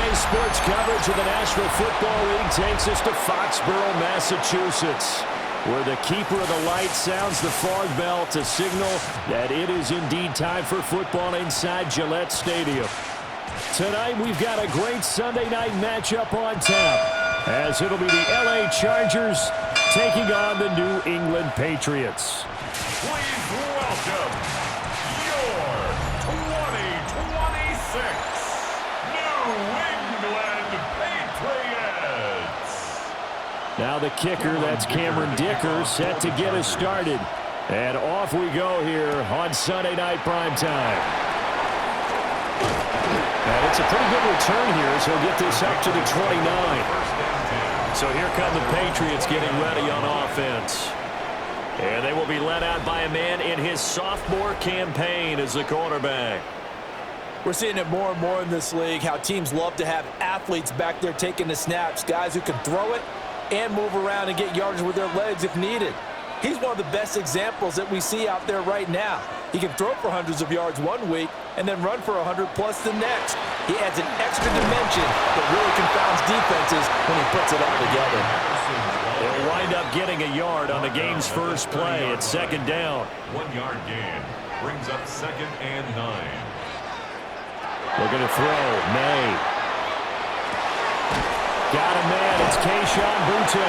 Tonight's sports coverage of the National Football League takes us to Foxborough, Massachusetts, where the keeper of the light sounds the fog bell to signal that it is indeed time for football inside Gillette Stadium. Tonight we've got a great Sunday night matchup on tap, as it'll be the LA Chargers taking on the New England Patriots. Please welcome your 2026 New England Patriots. Now the kicker, that's Cameron Dicker, set to get us started. And off we go here on Sunday Night Primetime. And it's a pretty good return here, so he'll get this up to the 29. So here come the Patriots getting ready on offense. And they will be led out by a man in his sophomore campaign as the quarterback. We're seeing it more and more in this league, how teams love to have athletes back there taking the snaps, guys who can throw it and move around and get yardage with their legs if needed. He's one of the best examples that we see out there right now. He can throw for hundreds of yards one week and then run for 100+ the next. He adds an extra dimension that really confounds defenses when he puts it all together. They'll wind up getting a yard on the game's first play at second down. 1 yard gain brings up 2nd and 9. Looking to throw. May. Got a man. It's Kayshon Boutte.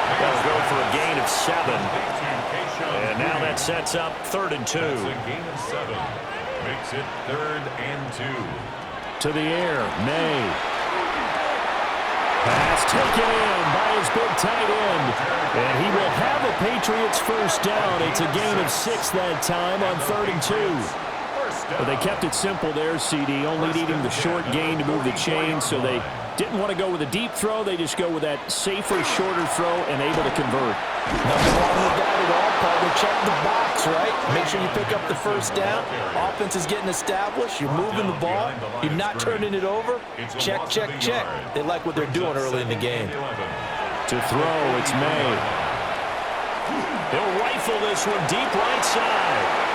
That'll go for a gain of 7. And now that sets up 3rd and 2. That's a gain of 7. Makes it 3rd and 2. To the air. May. Pass taken in by his big tight end. And he will have a Patriots first down. It's a gain of 6 that time on 3rd and 2. But they kept it simple there, CD, only needing the short gain to move the chain, so they didn't want to go with a deep throw. They just go with that safer, shorter throw and able to convert. Nothing wrong with that at all, partner. Check the box, right? Make sure you pick up the first down. Offense is getting established. You're moving the ball. You're not turning it over. Check, check, check. They like what they're doing early in the game. To throw, it's May. He'll rifle this one deep right side.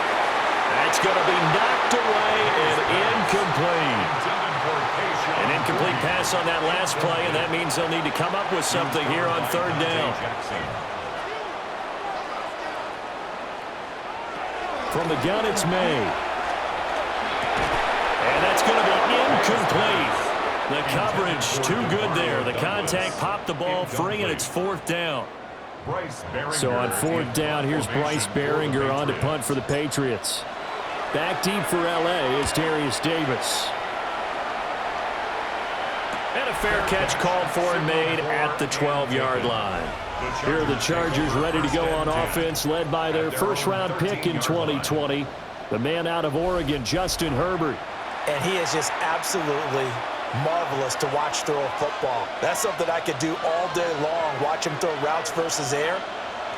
That's going to be knocked away and incomplete. An incomplete pass on that last play, and that means they'll need to come up with something here on 3rd down. From the gun, it's May. And that's going to be incomplete. The coverage too good there. The contact popped the ball free, and it's 4th down. So on 4th down, here's Bryce Baringer on to punt for the Patriots. Back deep for L.A. is Darius Davis. And a fair catch called for and made at the 12-yard line. Here are the Chargers ready to go on offense, led by their first-round pick in 2020, the man out of Oregon, Justin Herbert. And he is just absolutely marvelous to watch throw a football. That's something I could do all day long, watch him throw routes versus air.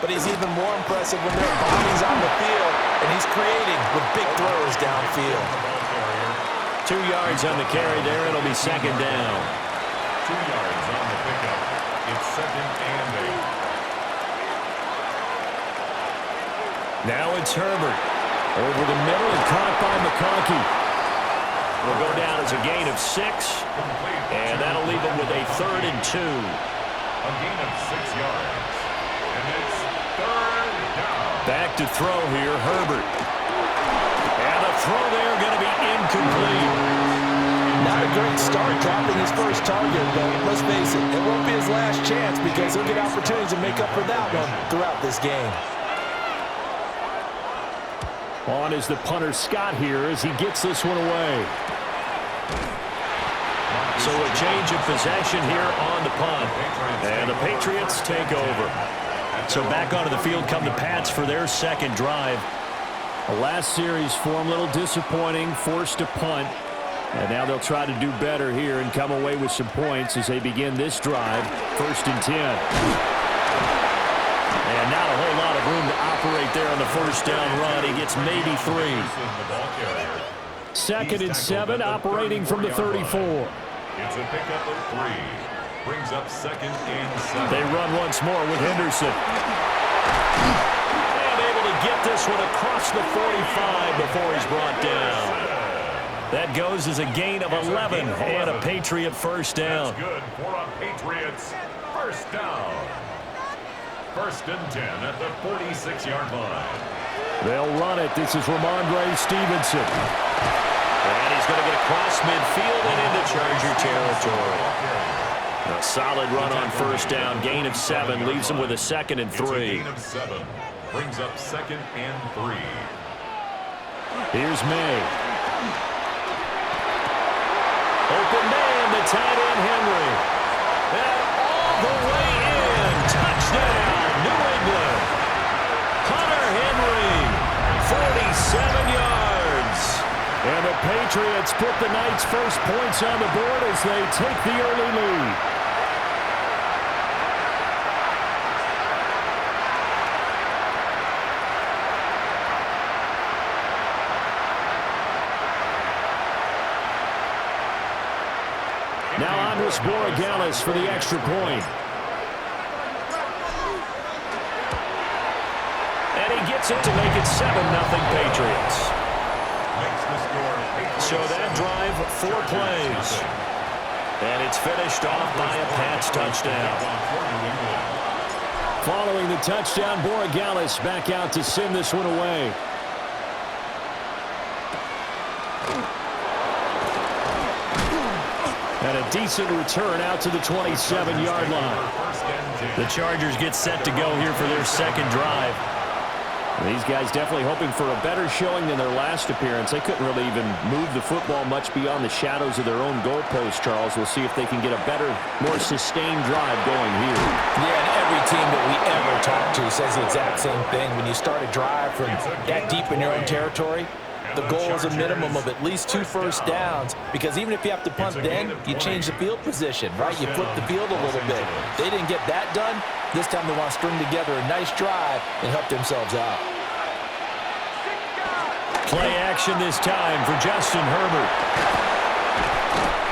But he's even more impressive when there are bodies on the field, and he's creating with big throws downfield. 2 yards on the carry there. It'll be 2nd down. 2 yards on the pickup. It's 2nd and 8. Now it's Herbert. Over the middle and caught by McConkey. Will go down as a gain of 6. And that'll leave him with a 3rd and 2. A gain of 6 yards. And it's 3rd down. Back to throw here, Herbert. And the throw there going to be incomplete. Not a great start dropping his first target, but let's face it, it won't be his last chance because he'll get opportunities to make up for that one throughout this game. On is the punter Scott here as he gets this one away. So a change of possession here on the punt. And the Patriots take over. So back onto the field come the Pats for their 2nd drive. The last series for them a little disappointing, forced to punt. And now they'll try to do better here and come away with some points as they begin this drive, 1st and 10. And not a whole lot of room to operate there on the first down run. He gets maybe 3. 2nd and 7, operating from the 34. It's a pickup of 3. Brings up 2nd and 7. They run once more with Henderson. And able to get this one across the 45 before he's brought down. That goes as a gain of 11 and a Patriot first down. That's good for a Patriots first down. 1st and 10 at the 46-yard line. They'll run it. This is Ramondre Stevenson. And he's going to get across midfield and into Charger territory. A solid run on first down. Gain of 7 leaves him with a 2nd and 3. It's a gain of 7. Brings up 2nd and 3. Here's May. Open man, the tight end Henry. And all the way in. Touchdown, New England. Hunter Henry, 47 yards. And the Patriots put the Knights' first points on the board as they take the early lead. Now Andres Borregales for the extra point. And he gets it to make it 7-0 Patriots. So that drive, 4 plays. And it's finished off by a Pats touchdown. Following the touchdown, Borregales back out to send this one away. And a decent return out to the 27-yard line. The Chargers get set to go here for their second drive. These guys definitely hoping for a better showing than their last appearance. They couldn't really even move the football much beyond the shadows of their own goalpost, Charles. We'll see if they can get a better, more sustained drive going here. Yeah, and every team that we ever talk to says the exact same thing. When you start a drive from that deep in your own territory, the goal is a minimum of at least 2 first downs, because even if you have to punt then, you change the field position, right? You flip the field a little bit. They didn't get that done. This time they want to string together a nice drive and help themselves out. Play action this time for Justin Herbert.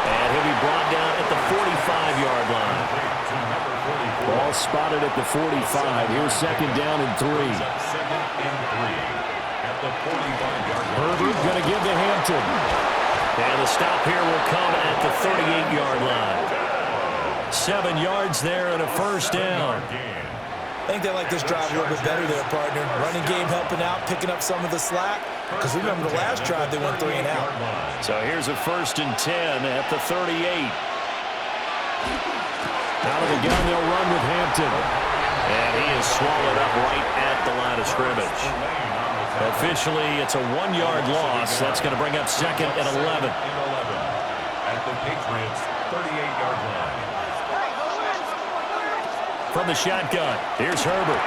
And he'll be brought down at the 45-yard line. Ball spotted at the 45. Here's 2nd down and 3. Herbert going to give to Hampton. And the stop here will come at the 38-yard line. 7 yards there and a first down. I think they like this drive a little bit better there, partner. Running game helping out, picking up some of the slack. Because remember the last drive, they went 3 and out. So here's a 1st and 10 at the 38. Out of the gun, they'll run with Hampton. And he is swallowed up right at the line of scrimmage. Officially, it's a 1-yard loss. That's going to bring up 2nd and 11. At the Patriots' 38-yard line. From the shotgun, here's Herbert.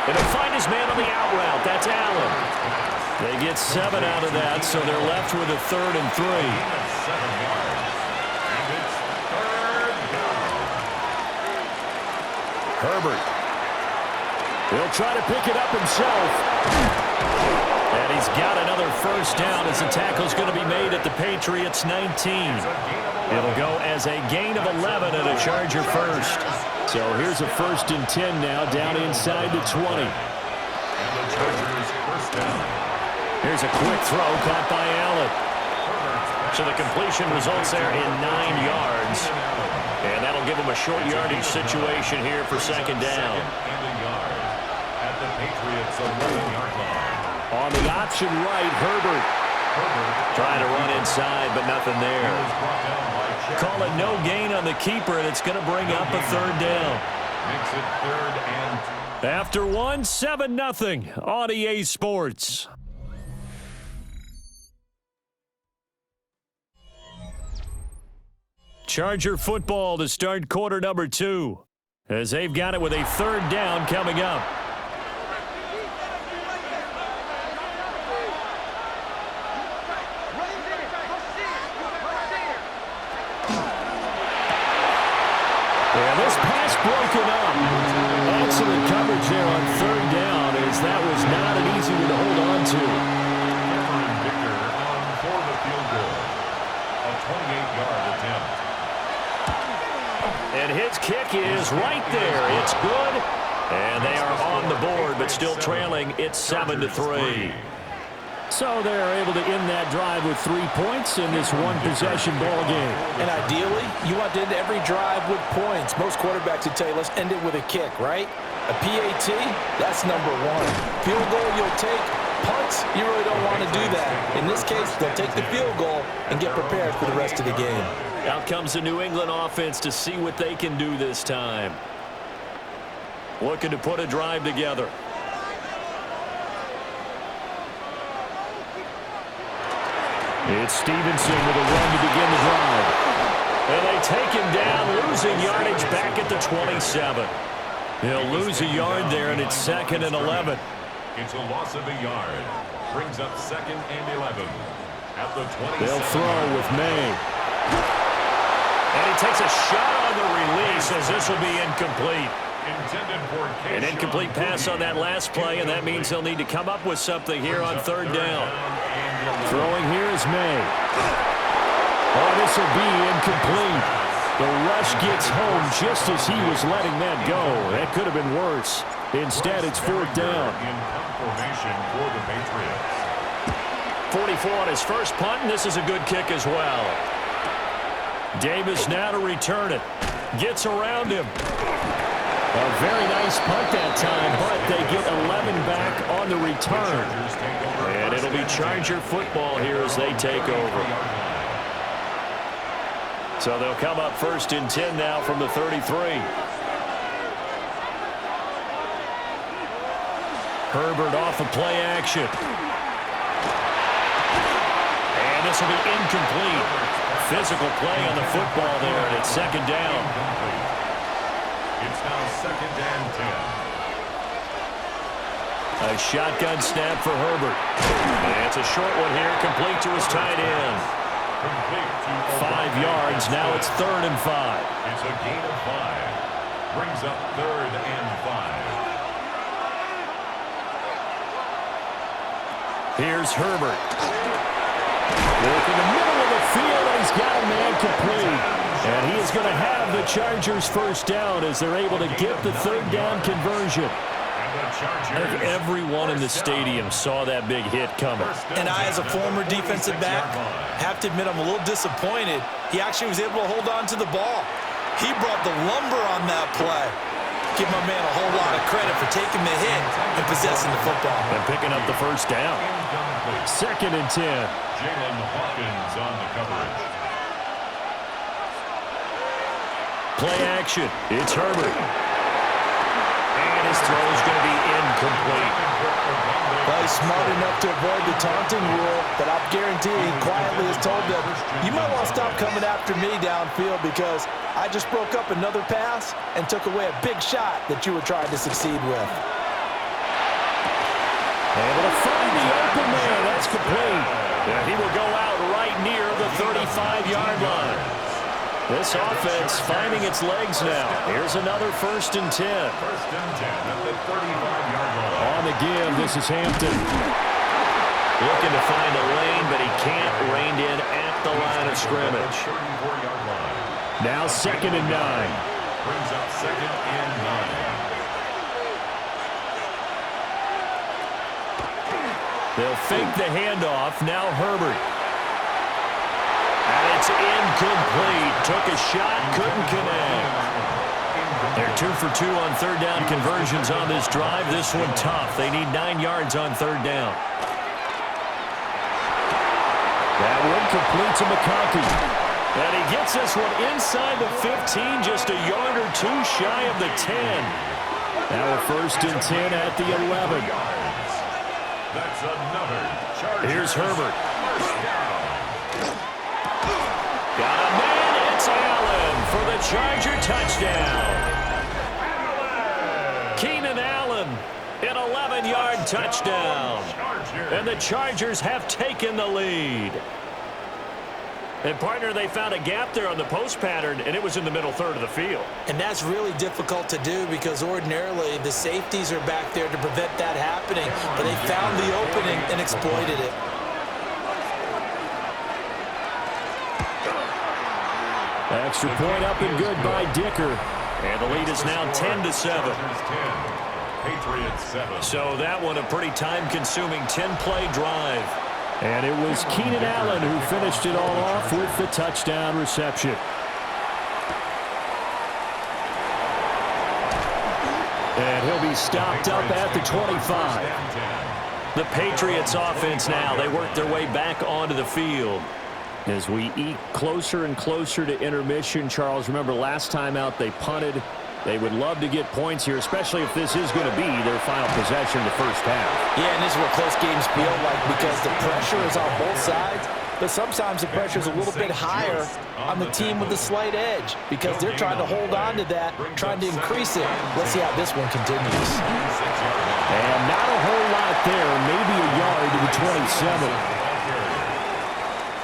And he'll find his man on the out route. That's Allen. They get 7 out of that, so they're left with a 3rd and 3. 7 yards. And it's 3rd down. Herbert. He'll try to pick it up himself. And he's got another first down as the tackle's going to be made at the Patriots' 19. It'll go as a gain of 11 and a Charger first. So here's a 1st and 10 now down inside the 20. And the Chargers first down. Here's a quick throw caught by Allen. So the completion results there in 9 yards. And that'll give him a short yardage situation here for 2nd down. And a yard at the Patriots' 11-yard line. On the option right, Herbert. Trying to run inside, but nothing there. Call it no gain on the keeper, and it's going to bring up a 3rd down. Makes it 3rd and... After 1, 7-0 on EA Sports. Charger football to start quarter number 2, as they've got it with a 3rd down coming up. And this pass broken up. Excellent coverage there on 3rd down, as that was not an easy one to hold on to. Cameron Victor on for the field goal. A 28-yard attempt. And his kick is right there. It's good. And they are on the board, but still trailing. It's 7-3. So they're able to end that drive with 3 points in this one-possession ball game. And ideally, you want to end every drive with points. Most quarterbacks would tell you, let's end it with a kick, right? A PAT, that's number one. Field goal you'll take. Punts, you really don't want to do that. In this case, they'll take the field goal and get prepared for the rest of the game. Out comes the New England offense to see what they can do this time. Looking to put a drive together. It's Stevenson with a run to begin the drive. And they take him down, losing yardage back at the 27. He'll lose a yard there, and it's 2nd and 11. It's a loss of a yard. Brings up 2nd and 11 at the 27. They'll throw with May. And he takes a shot on the release as this will be incomplete. An incomplete pass on that last play, and that means they'll need to come up with something here on 3rd down. Throwing here is May. Oh, this will be incomplete. The rush gets home just as he was letting that go. That could have been worse. Instead, it's 4th down. In formation for the Patriots. 44 on his first punt, and this is a good kick as well. Davis now to return it. Gets around him. A very nice punt that time, but they get 11 back on the return. And it'll be Charger football here as they take over. So they'll come up 1st and 10 now from the 33. Herbert off of play action. And this will be incomplete. Physical play on the football there, and it's 2nd down. It's now 2nd and 10. A shotgun snap for Herbert. And it's a short one here, complete to his tight end. 5 yards, now it's 3rd and 5. It's a gain of 5. Brings up 3rd and 5. Here's Herbert. Look in the middle of the field, and he's got a man complete. And he is going to have the Chargers 1st down as they're able to get the 3rd down conversion. I think everyone in the stadium saw that big hit coming. And I, as a former defensive back, have to admit I'm a little disappointed. He actually was able to hold on to the ball. He brought the lumber on that play. Give my man a whole lot of credit for taking the hit and possessing the football. And picking up the 1st down. 2nd and 10. Jalen Hawkins on the coverage. Play action. It's Herbert. And his throw is going to be incomplete. Well, he's smart enough to avoid the taunting rule, but I guarantee he quietly has told them, you might want to stop coming after me downfield because I just broke up another pass and took away a big shot that you were trying to succeed with. Able to find the open man. That's complete. And he will go out right near the 35-yard line. This offense finding its legs now. Here's another 1st and 10. 1st and 10 at the 35-yard line. On the give, this is Hampton. Looking to find a lane, but he can't rein in at the line of scrimmage. 34-yard line. Now 2nd and 9. Brings up 2nd and 9. They'll fake the handoff. Now Herbert. And it's incomplete. Took a shot, couldn't connect. They're 2 for 2 on 3rd down conversions on this drive. This one tough. They need 9 yards on 3rd down. That one complete to McConkey. And he gets this one inside the 15, just a yard or 2 shy of the 10. Now a 1st and 10 at the 11. That's another Chargers. Here's Herbert. Got a man. It's Allen for the Charger touchdown. Keenan Allen, an 11-yard touchdown. And the Chargers have taken the lead. And, partner, they found a gap there on the post pattern, and it was in the middle 3rd of the field. And that's really difficult to do because ordinarily the safeties are back there to prevent that happening, but they found the opening and exploited it. Extra point up and good by Dicker. And the lead is now 10-7. Patriots 7. So that one a pretty time-consuming 10-play drive. And it was Keenan Allen who finished it all off with the touchdown reception. And he'll be stopped up at the 25. The Patriots offense now, they work their way back onto the field. As we eke closer and closer to intermission, Charles, remember last time out they punted. They would love to get points here, especially if this is going to be their final possession in the first half. Yeah, and this is what close games feel like because the pressure is on both sides, but sometimes the pressure is a little bit higher on the team with the slight edge because they're trying to hold on to that, trying to increase it. Let's see how this one continues. And not a whole lot there, maybe a yard to the 27.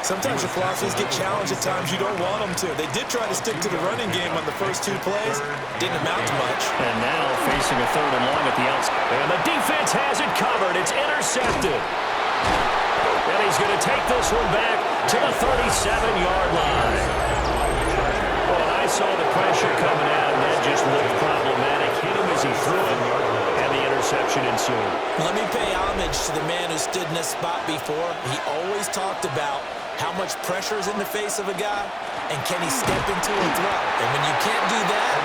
Sometimes your philosophies get challenged at times you don't want them to. They did try to stick to the running game on the first 2 plays. Didn't amount to much. And now facing a 3rd and long at the outside. And the defense has it covered. It's intercepted. And he's going to take this one back to the 37-yard line. Well, I saw the pressure coming out, and that just looked problematic. Hit him as he threw it, and the interception ensued. Let me pay homage to the man who stood in this spot before. He always talked about how much pressure is in the face of a guy, and can he step into a throw? And when you can't do that,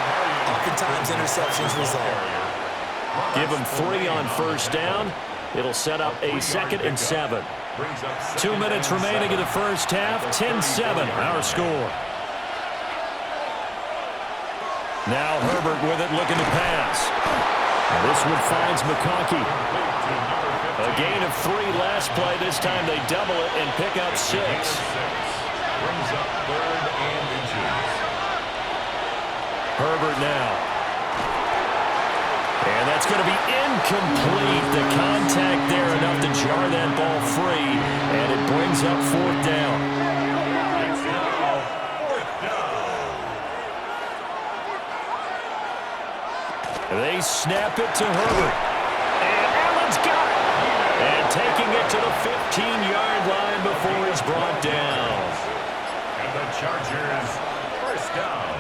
oftentimes interceptions result. Give him 3 on first down. It'll set up a 2nd and 7. 2 minutes remaining in the first half. 10-7, our score. Now Herbert with it, looking to pass. This one finds McConkey. A gain of 3 last play. This time they double it and pick up 6. Brings up 3rd and inches. Herbert now. And that's going to be incomplete. The contact there enough to jar that ball free. And it brings up 4th down. It's now 4th down. They snap it to Herbert. And Allen's got it. And taking it to the 15-yard line before he's brought down. And the Chargers, first down.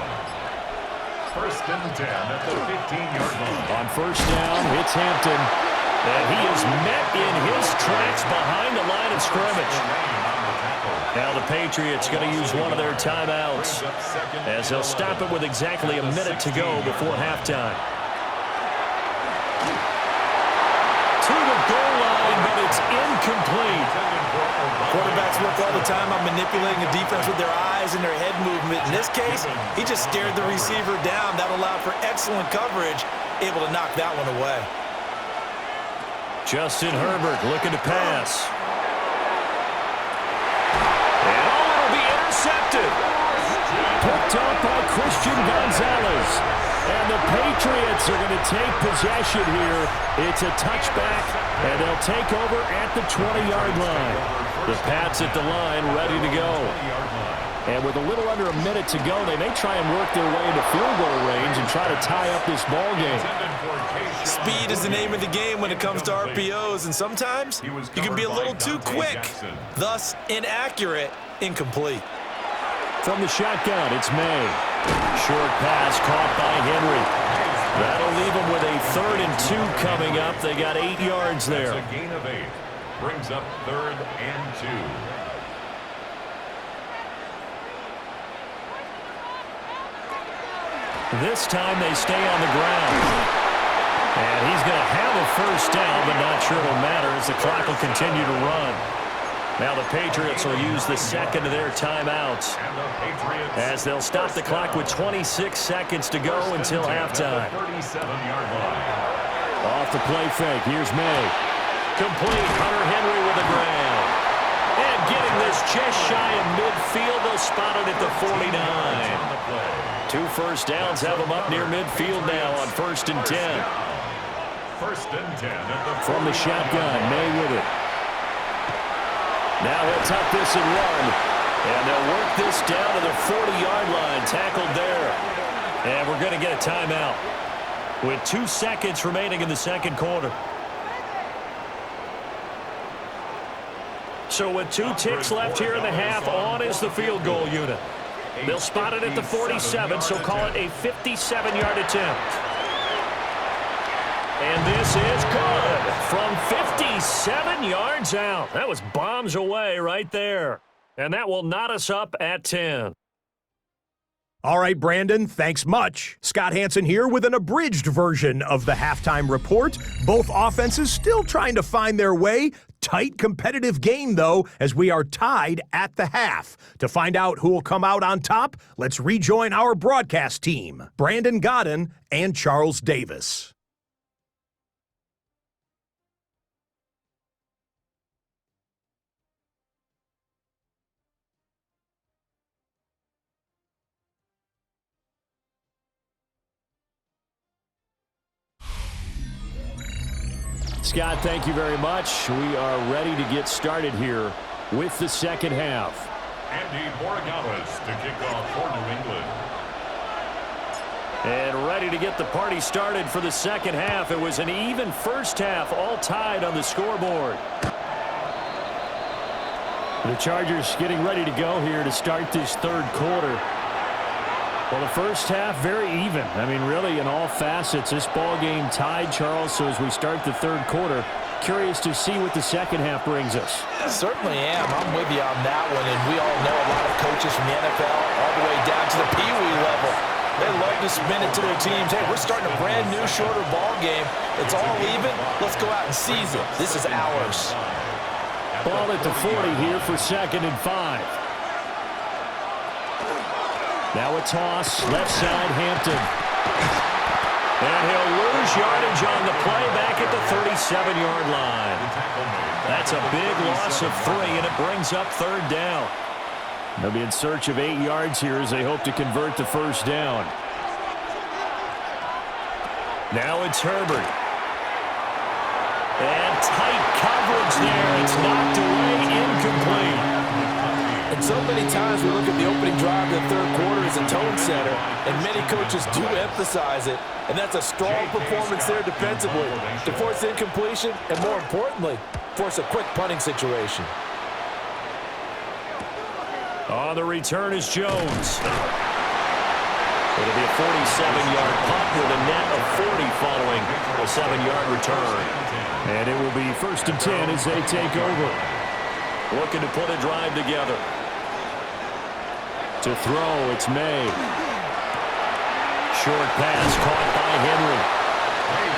1st and 10 at the 15-yard line. On first down, it's Hampton. And he is met in his tracks behind the line of scrimmage. Now the Patriots going to use one of their timeouts as they'll stop it with exactly a minute to go before halftime. To the goal line, but it's incomplete. Quarterbacks work all the time on manipulating a defense with their eyes and their head movement. In this case, he just stared the receiver down. That allowed for excellent coverage, able to knock that one away. Justin Herbert looking to pass. And it'll be intercepted. Picked up by Christian Gonzalez. And the Patriots are going to take possession here. It's a touchback, and they'll take over at the 20-yard line. The Pats at the line, ready to go. And with a little under a minute to go, they may try and work their way into field goal range and try to tie up this ball game. Speed is the name of the game when it comes to RPOs, and sometimes you can be a little too quick, thus inaccurate, incomplete. From the shotgun, it's May. Short pass caught by Henry. That'll leave them with a 3rd and 2 coming up. They got 8 yards there. That's a gain of 8. Brings up 3rd and 2. This time they stay on the ground. And he's going to have a first down, but not sure it'll matter as the clock will continue to run. Now the Patriots will use the 2nd of their timeouts as they'll stop the clock with 26 seconds to go until halftime. 37-yard line. Off the play fake, here's May. Complete, Hunter Henry with a grab. And getting this just shy of midfield, they'll spot it at the 49. 2 first downs have them up near midfield now on 1st and 10. 1st and 10 at the from the shotgun, May with it. Now he'll tuck this and run. And they'll work this down to the 40-yard line. Tackled there. And we're going to get a timeout with 2 seconds remaining in the second quarter. So with 2 ticks left here in the half, on is the field goal unit. They'll spot it at the 47, so call it a 57-yard attempt. And this is good from 57 yards out. That was bombs away right there. And that will knot us up at 10. All right, Brandon, thanks much. Scott Hansen here with an abridged version of the halftime report. Both offenses still trying to find their way. Tight, competitive game, though, as we are tied at the half. To find out who will come out on top, let's rejoin our broadcast team, Brandon Godden and Charles Davis. Scott, thank you very much. We are ready to get started here with the second half. Andy Borregales to kick off for New England. And ready to get the party started for the second half. It was an even first half, all tied on the scoreboard. The Chargers getting ready to go here to start this third quarter. Well, the first half, very even. I mean, really, in all facets, this ball game tied, Charles. So as we start the third quarter, curious to see what the second half brings us. Certainly am. I'm with you on that one. And we all know a lot of coaches from the NFL all the way down to the Pee Wee level. They love to spin it to their teams. Hey, we're starting a brand new, shorter ball game. It's all even. Let's go out and seize it. This is ours. Ball at the 40 here for 2nd and 5. Now a toss, left side, Hampton. And he'll lose yardage on the play back at the 37-yard line. That's a big loss of 3, and it brings up 3rd down. They'll be in search of 8 yards here as they hope to convert the first down. Now it's Herbert. And tight coverage there. It's knocked away, incomplete. And so many times we look at the opening drive of the third quarter as a tone setter, and many coaches do emphasize it, and that's a strong performance there defensively to force incompletion and, more importantly, force a quick punting situation. On the return is Jones. It'll be a 47-yard punt with a net of 40 following a 7-yard return. And it will be 1st and 10 as they take over. Looking to put a drive together. To throw, it's May. Short pass caught by Henry.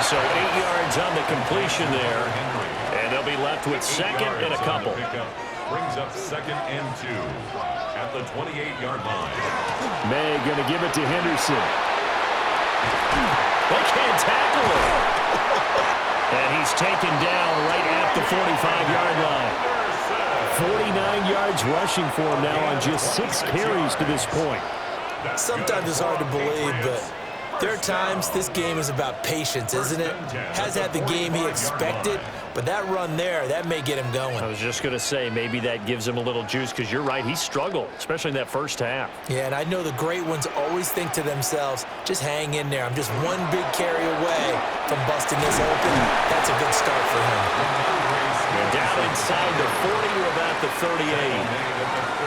So 8 yards on the completion there. And they'll be left with 2nd and a couple. Brings up 2nd and 2 at the 28-yard line. May going to give it to Henderson. They can't tackle him. And he's taken down right at the 45-yard line. 49 yards rushing for him now on just 6 carries to this point. Sometimes it's hard to believe, but there are times this game is about patience, isn't it? Has had the game he expected, but that run there, that may get him going. I was just going to say, maybe that gives him a little juice, because you're right, he struggled, especially in that first half. Yeah, and I know the great ones always think to themselves, just hang in there. I'm just one big carry away from busting this open. That's a good start for him. Down inside the 40 or about the 38.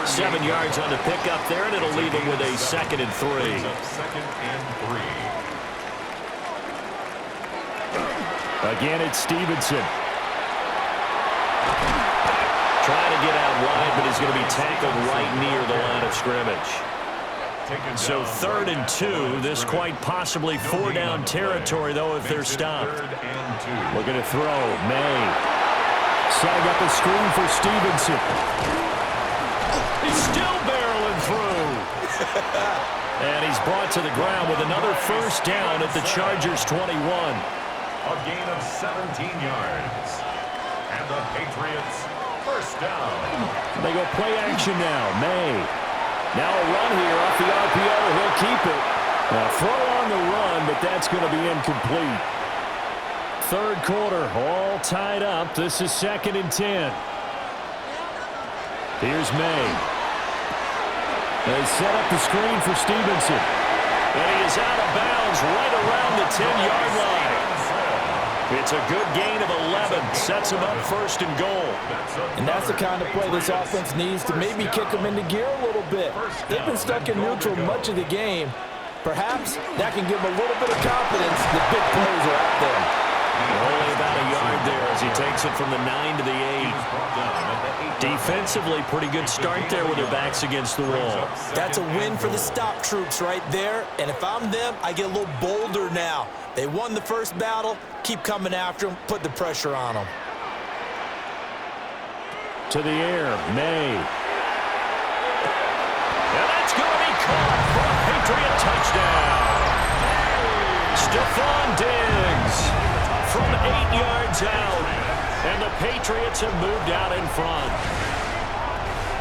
7 yards on the pickup there, and it'll leave him with a 2nd and 3. 2nd and 3. Again, it's Stevenson. Trying to get out wide, but he's going to be tackled right near the line of scrimmage. So 3rd and 2. This quite possibly 4-down territory, though, if they're stopped. Looking to throw. May. Setting up a screen for Stevenson. He's still barreling through. And he's brought to the ground with another first down at the Chargers' 21. A gain of 17 yards. And the Patriots first down. They go play action now. May. Now a run here off the RPO. He'll keep it. Now throw on the run, but that's going to be incomplete. Third quarter, all tied up. This is 2nd and 10. Here's May. They set up the screen for Stevenson. And he is out of bounds right around the 10-yard line. It's a good gain of 11. Sets him up 1st and goal. And that's the kind of play this offense needs to maybe kick them into gear a little bit. They've been stuck in neutral much of the game. Perhaps that can give them a little bit of confidence that big plays are out there. Only about a yard there as he takes it from the 9 to the 8. Defensively, pretty good start there with their backs against the wall. That's a win for the stop troops right there. And if I'm them, I get a little bolder now. They won the first battle. Keep coming after them. Put the pressure on them. To the air, May. And that's going to be caught for a Patriot touchdown. Stephon Diggs from 8 yards out. And the Patriots have moved out in front.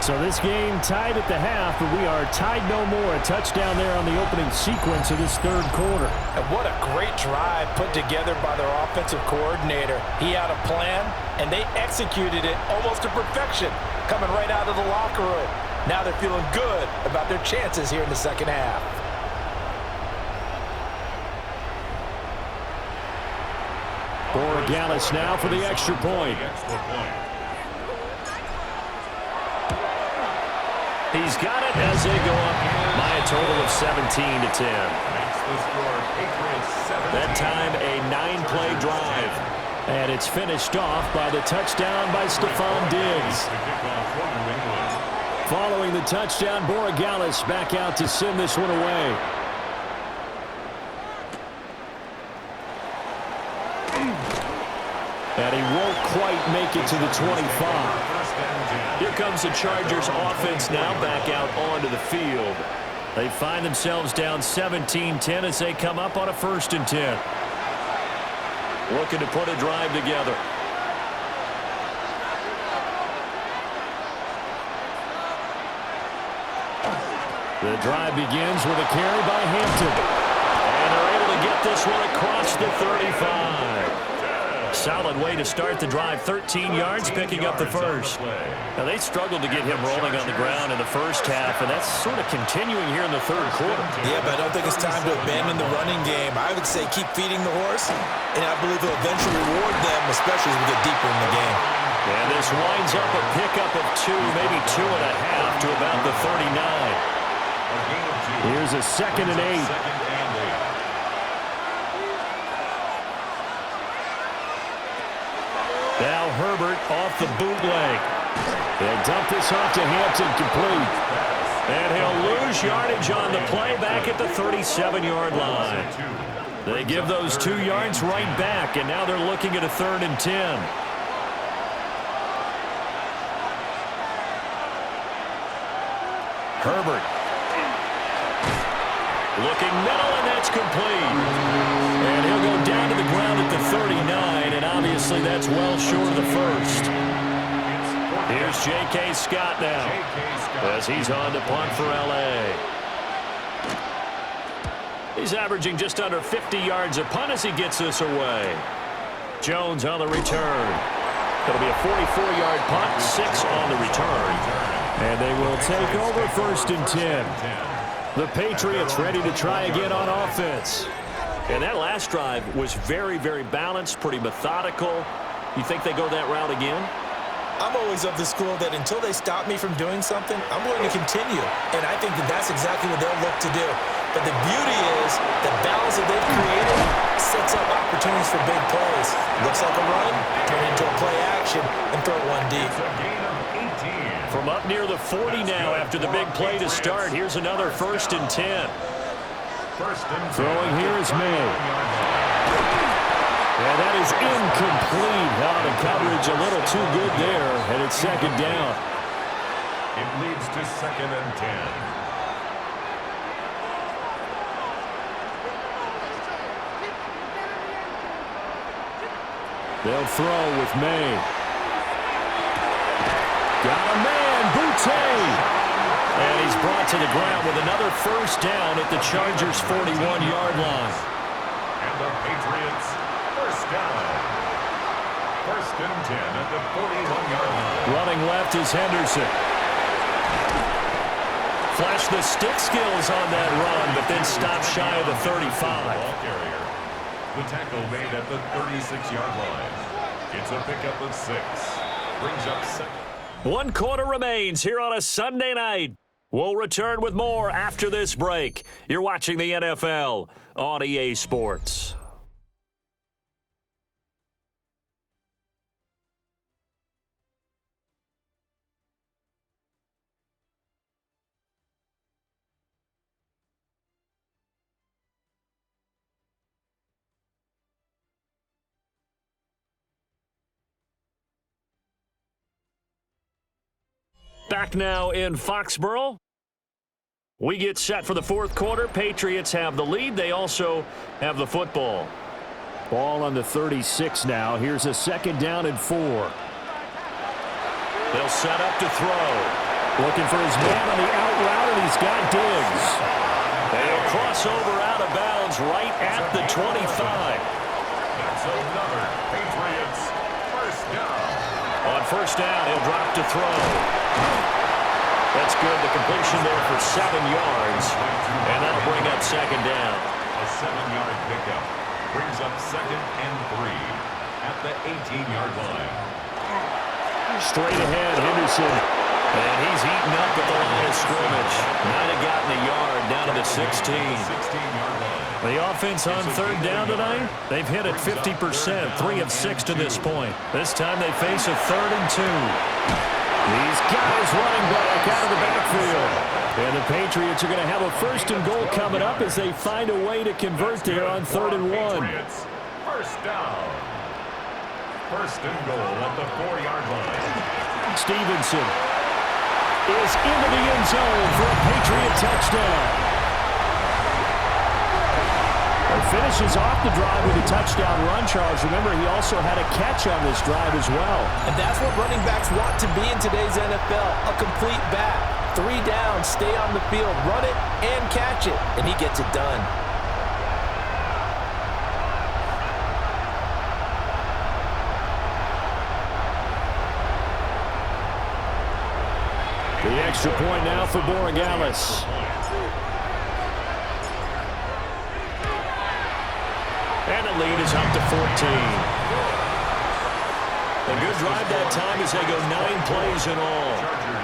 So this game tied at the half, but we are tied no more. A touchdown there on the opening sequence of this third quarter. And what a great drive put together by their offensive coordinator. He had a plan, and they executed it almost to perfection, coming right out of the locker room. Now they're feeling good about their chances here in the second half. Borregales now for the extra point. He's got it as they go up by a total of 17-10. That time a 9-play drive. And it's finished off by the touchdown by Stephon Diggs. Following the touchdown, Borregales back out to send this one away. And he won't quite make it to the 25. Here comes the Chargers offense now back out onto the field. They find themselves down 17-10 as they come up on a 1st and 10. Looking to put a drive together. The drive begins with a carry by Hampton. And they're able to get this one across the 35. Solid way to start the drive. 13 yards, picking up the first. Now, they struggled to get him rolling on the ground in the first half, and that's sort of continuing here in the third quarter. Yeah, but I don't think it's time to abandon the running game. I would say keep feeding the horse, and I believe he'll eventually reward them, especially as we get deeper in the game. And this winds up a pickup of 2, maybe 2.5 to about the 39. Here's a 2nd and 8. Now Herbert off the bootleg. They'll dump this off to Hampton, complete. And he'll lose yardage on the play back at the 37-yard line. They give those 2 yards right back, and now they're looking at a 3rd and 10. Herbert. Looking middle, and that's complete. And he'll go down to the ground at the 39, and obviously that's well short of the first. Here's J.K. Scott now as he's on to punt for L.A. He's averaging just under 50 yards a punt as he gets this away. Jones on the return. It'll be a 44-yard punt, 6 on the return. And they will take over 1st and 10. The Patriots ready to try again on offense. And that last drive was very, very balanced, pretty methodical. You think they go that route again? I'm always of the school that until they stop me from doing something, I'm going to continue. And I think that that's exactly what they'll look to do. But the beauty is the balance that they've created sets up opportunities for big plays. Looks like a run, turn into a play action, and throw one deep. From up near the 40 now after the big play to start. Here's another 1st and 10. Throwing here is May. And that is incomplete. Out of coverage, a little too good there, and it's 2nd down. It leads to 2nd and 10. They'll throw with May. Got a man, Boutte. And he's brought to the ground with another 1st down at the Chargers' 41-yard line. And the Patriots, 1st down. 1st and 10 at the 41-yard line. Running left is Henderson. Flash the stick skills on that run, but then stop shy of the 35. Ball carrier. The tackle made at the 36-yard line. It's a pickup of 6. Brings up 2nd. 1 quarter remains here on a Sunday night. We'll return with more after this break. You're watching the NFL on EA Sports. Back now in Foxborough. We get set for the fourth quarter. Patriots have the lead. They also have the football. Ball on the 36 now. Here's a 2nd down and 4. They'll set up to throw. Looking for his man on the out route, and he's got Diggs. They'll cross over out of bounds right at the 25. That's another Patriots first down. On first down, he'll drop to throw. That's good. The completion there for 7 yards. And that'll bring up 2nd down. A 7-yard pickup brings up 2nd and 3 at the 18-yard line. Straight ahead, Henderson. And he's eaten up at the line of scrimmage. Might have gotten a yard down to the 16. 16-yard line. The offense on 3rd down tonight, they've hit it 50%, 3 of 6 to this point. This time they face a 3rd and 2. These guys running back out of the backfield. And the Patriots are going to have a 1st and goal coming up as they find a way to convert there on 3rd and 1. Patriots first down. 1st and goal at the 4-yard line. Stevenson is into the end zone for a Patriot touchdown. Finishes off the drive with a touchdown run, Charles. Remember, he also had a catch on this drive as well. And that's what running backs want to be in today's NFL, a complete back. 3 down, stay on the field, run it, and catch it. And he gets it done. The extra point now for Borregales. And the lead is up to 14. A good drive that time as they go 9 plays in all.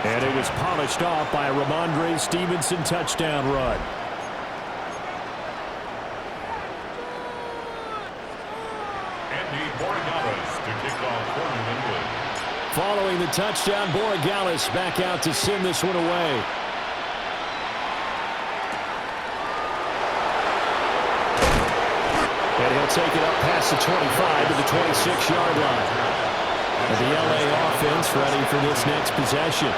And it was polished off by a Ramondre Stevenson touchdown run. Andy Borregales to kick off for New England. Following the touchdown, Borregales back out to send this one away. And he'll take it up past the 25 to the 26-yard line. And the LA offense ready for this next possession.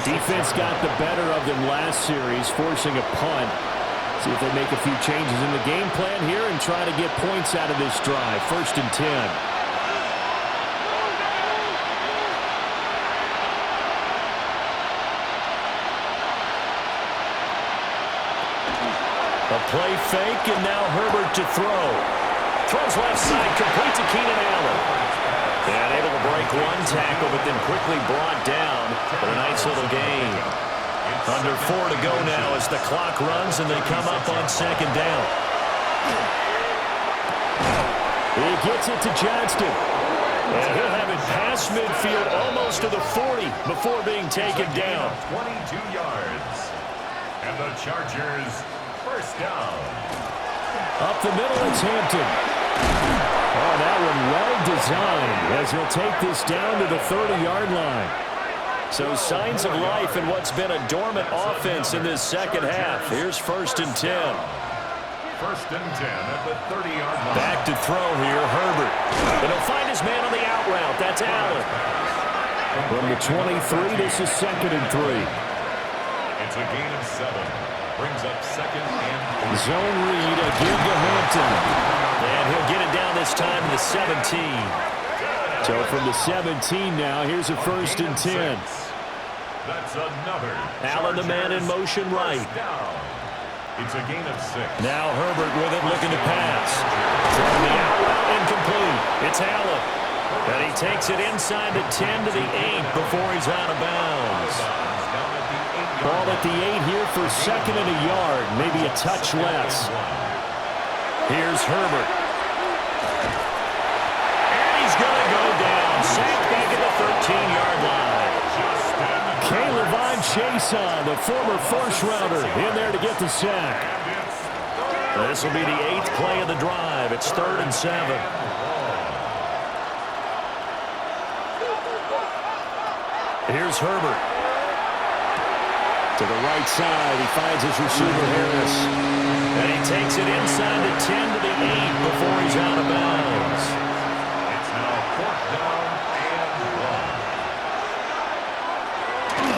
Defense got the better of them last series, forcing a punt. See if they make a few changes in the game plan here and try to get points out of this drive. 1st and 10. A play fake, and now Herbert to throw. Throws left side, complete to Keenan Allen. And able to break one tackle, but then quickly brought down. But a nice little gain. Under 4 to go now as the clock runs, and they come up on 2nd down. He gets it to Johnston. And he'll have it past midfield, almost to the 40, before being taken down. 22 yards. And the Chargers first down. Up the middle, it's Hampton. Oh, that one well designed as he'll take this down to the 30-yard line. So signs of life in what's been a dormant offense in this second half. Here's 1st and 10. 1st and 10 at the 30-yard line. Back to throw here, Herbert. And he'll find his man on the out route. That's Allen. From the 23, this is 2nd and 3. It's a gain of 7. Brings up 2nd and 3. Zone read again to Hampton. And he'll get it down this time to the 17. So from the 17 now, here's a 1st and 10. That's another. Allen, the man in motion right. It's a gain of 6. Now Herbert with it, looking to pass. From the out route, incomplete. It's Allen. And he takes it inside the 10 to the 8 before he's out of bounds. Ball at the 8 here for 2nd and a yard, maybe a touch less. Here's Herbert. And he's going to go down. Sacked back at the 13-yard line. K'Lavon Chaisson, the former first-rounder, in there to get the sack. This will be the 8th play of the drive. It's 3rd and 7. Here's Herbert. To the right side, he finds his receiver, Harris. And he takes it inside the 10 to the 8 before he's out of bounds. It's now 4th down and 1.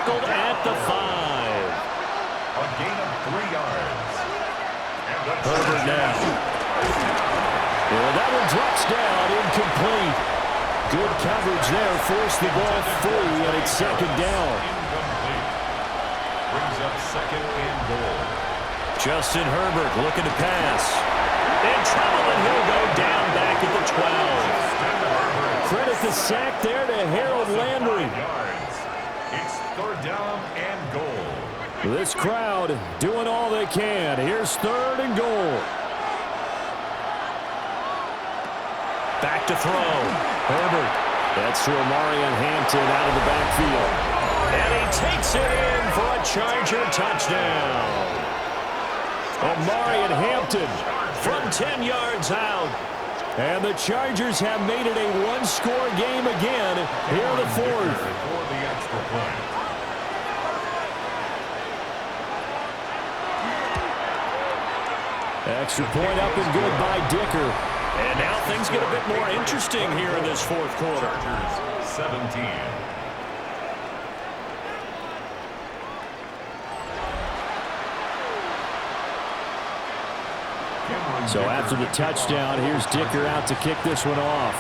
tackled at the 5. A gain of 3 yards. Herbert now. That one drops down, incomplete. Good coverage there, forced the ball free, and it's second down. Incomplete. Brings up second and goal. Justin Herbert looking to pass. In trouble, and he'll go down back at the 12. Credit the sack there to Harold Landry. It's third down and goal. This crowd doing all they can. Here's third and goal. Back to throw. Herbert. That's to Amarian Hampton out of the backfield. And he takes it in for a Charger touchdown. Amarian Hampton from 10 yards out. And the Chargers have made it a one-score game again here in the fourth. For the extra point. Extra point up and good by Dicker. And now things get a bit more interesting here in this fourth quarter. Chargers 17. So after the touchdown, here's Dicker out to kick this one off.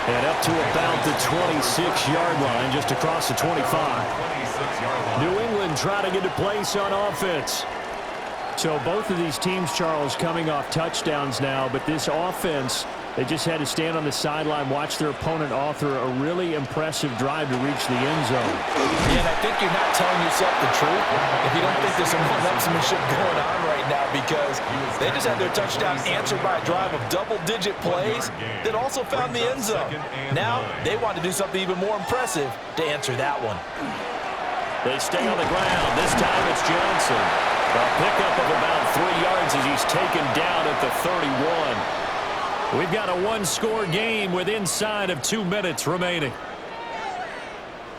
And up to about the 26-yard line, just across the 25. 26-yard line. New England trying to get a place on offense. So both of these teams, Charles, coming off touchdowns now, but this offense, they just had to stand on the sideline, watch their opponent author a really impressive drive to reach the end zone. And I think you're not telling yourself the truth if you don't think there's some one-upsmanship going on right now, because they just had their touchdown answered by a drive of double-digit plays that also found the end zone. Now they want to do something even more impressive to answer that one. They stay on the ground. This time it's Johnson. A pickup of about 3 yards as he's taken down at the 31. We've got a one-score game with inside of 2 minutes remaining.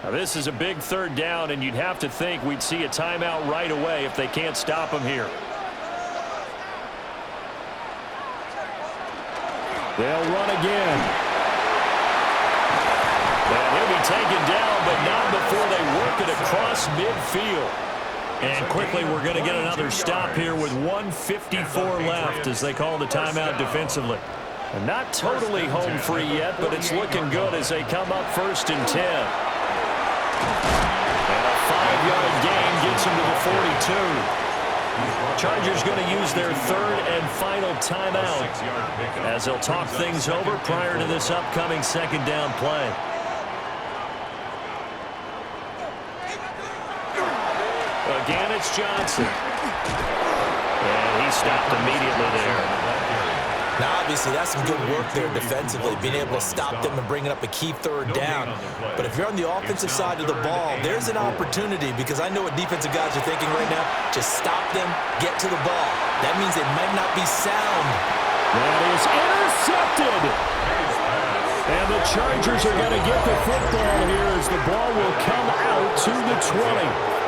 Now, this is a big third down, and you'd have to think we'd see a timeout right away if they can't stop him here. They'll run again. And he'll be taken down, but not before they work it across midfield. And quickly, we're going to get another stop here with 1:54 left as they call the timeout defensively. And not totally home free yet, but it's looking good as they come up 1st and 10. And a 5-yard gain gets them to the 42. Chargers going to use their third and final timeout as they'll talk things over prior to this upcoming second down play. Again, it's Johnson. And he stopped immediately there. Now, obviously, that's some good work there defensively, being able to stop them and bringing up a key third down. But if you're on the offensive side of the ball, there's an opportunity, because I know what defensive guys are thinking right now. Just stop them, get to the ball. That means they might not be sound. That is intercepted. And the Chargers are going to get the football here as the ball will come out to the 20.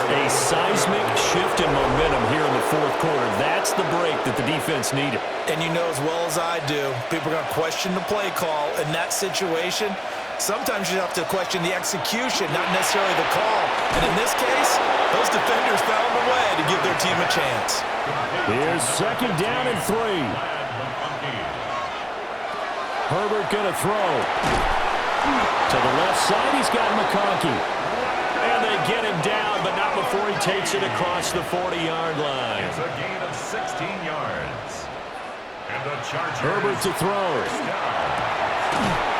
A seismic shift in momentum here in the fourth quarter. That's the break that the defense needed. And you know as well as I do, people are going to question the play call in that situation. Sometimes you have to question the execution, not necessarily the call. And in this case, those defenders found a way to give their team a chance. Here's second down and 3. Herbert going to throw. To the left side, he's got McConkey. And they get him down, but not before he takes it across the 40-yard line. It's a gain of 16 yards. And the Chargers. Herbert to throw.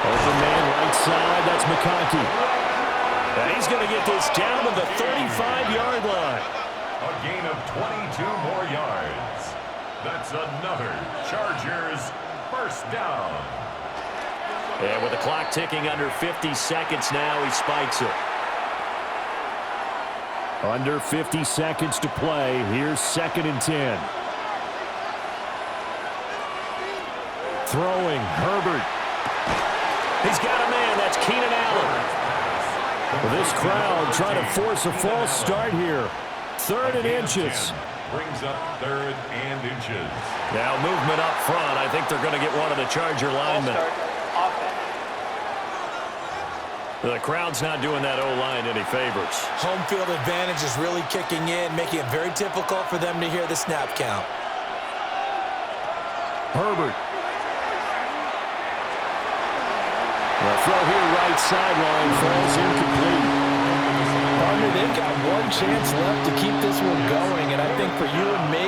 Open man right side, that's McConkey. And he's going to get this down to the 35-yard line. A gain of 22 more yards. That's another Chargers first down. And with the clock ticking under 50 seconds now, he spikes it. Under 50 seconds to play. Here's 2nd and 10. Throwing, Herbert. He's got a man. That's Keenan Allen. Well, this crowd trying to force a false start here. 3rd and inches. brings up 3rd and inches. Now movement up front. I think they're going to get one of the Charger linemen. The crowd's not doing that O-line any favors. Home field advantage is really kicking in, making it very difficult for them to hear the snap count. Herbert. The throw here right sideline falls incomplete. Partner, they've got one chance left to keep this one going, and I think for you and me,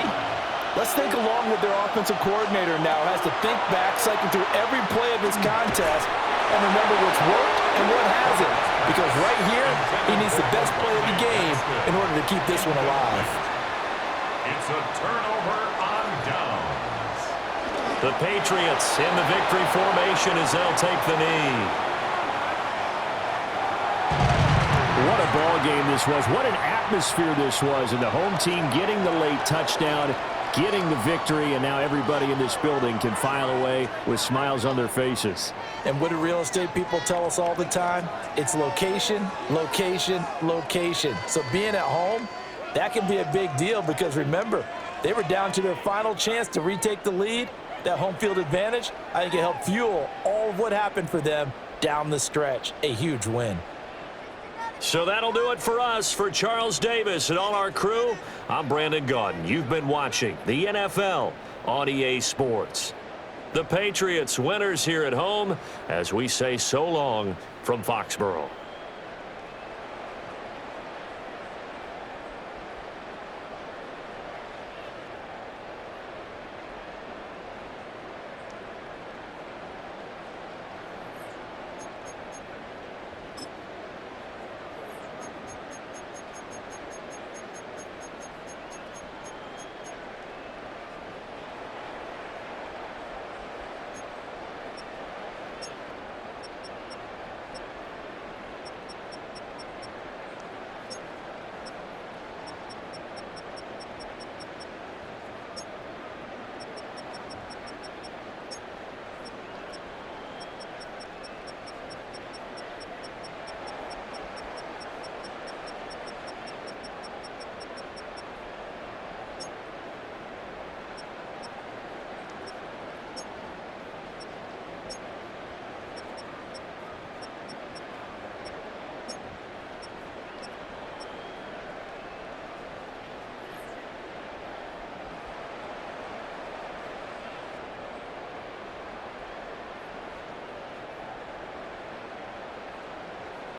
let's think along with their offensive coordinator now. Has to think back, cycle through every play of this contest, and remember what's worked and what hasn't. Because right here, he needs the best play of the game in order to keep this one alive. It's a turnover on downs. The Patriots in the victory formation as they'll take the knee. What a ball game this was. What an atmosphere this was. And the home team getting the late touchdown, getting the victory, and now everybody in this building can file away with smiles on their faces. And what do real estate people tell us all the time? It's location, location, location. So being at home, that can be a big deal because remember, they were down to their final chance to retake the lead. That home field advantage, I think it helped fuel all of what happened for them down the stretch. A huge win. So that'll do it for us. For Charles Davis and all our crew, I'm Brandon Gaudin. You've been watching the NFL on EA Sports. The Patriots winners here at home as we say so long from Foxborough.